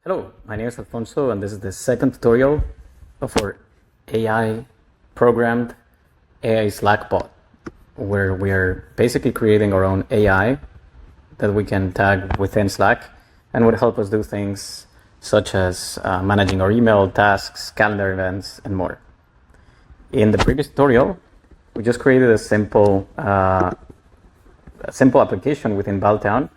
Hello, my name is Alfonso, and this is the second tutorial of our AI programmed AI Slack bot, where we are basically creating our own AI that we can tag within Slack and would help us do things such as managing our email, tasks, calendar events, and more. In the previous tutorial, we just created a simple application within Valtown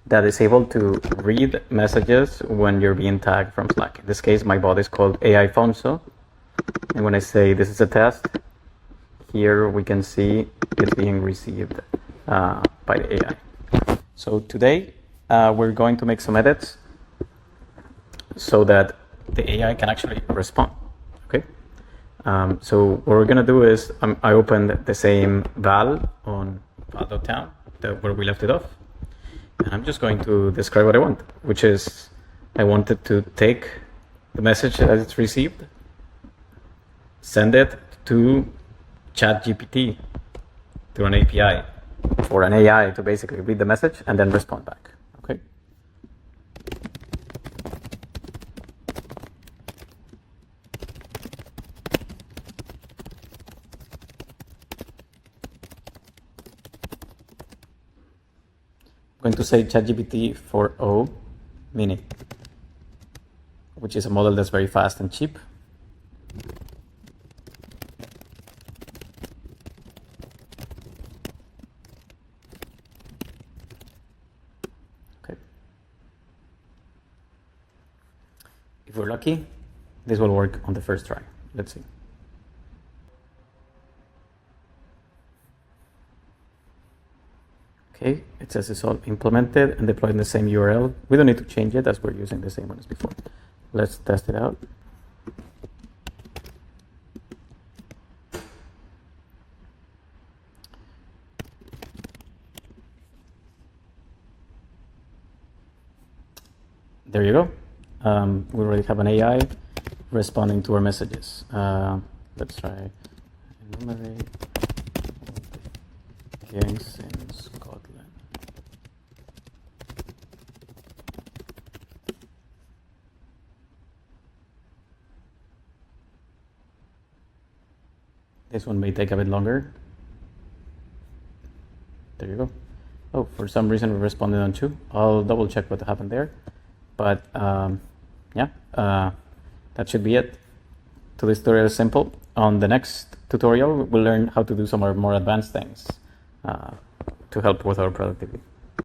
that is able to read messages when you're being tagged from Slack. In this case, my bot is called AI Fonso. And when I say this is a test, here we can see it's being received by the AI. So today, we're going to make some edits so that the AI can actually respond, okay? So what we're gonna do is, I opened the same val on val.town, where we left it off. And I'm just going to describe what I want, which is I wanted to take the message as it's received, send it to ChatGPT through an API for an AI to basically read the message and then respond back. Okay. I'm going to say ChatGPT 4.0 mini, which is a model that's very fast and cheap. Okay. If we're lucky, this will work on the first try. Let's see. Okay, it says it's all implemented and deployed in the same URL. We don't need to change it as we're using the same one as before. Let's test it out. There you go. We already have an AI responding to our messages. Let's try enumerate gangs in Scotland. This one may take a bit longer. There you go. Oh, for some reason we responded on 2. I'll double check what happened there. But yeah, that should be it. Today's tutorial is simple. On the next tutorial, we'll learn how to do some more advanced things to help with our productivity.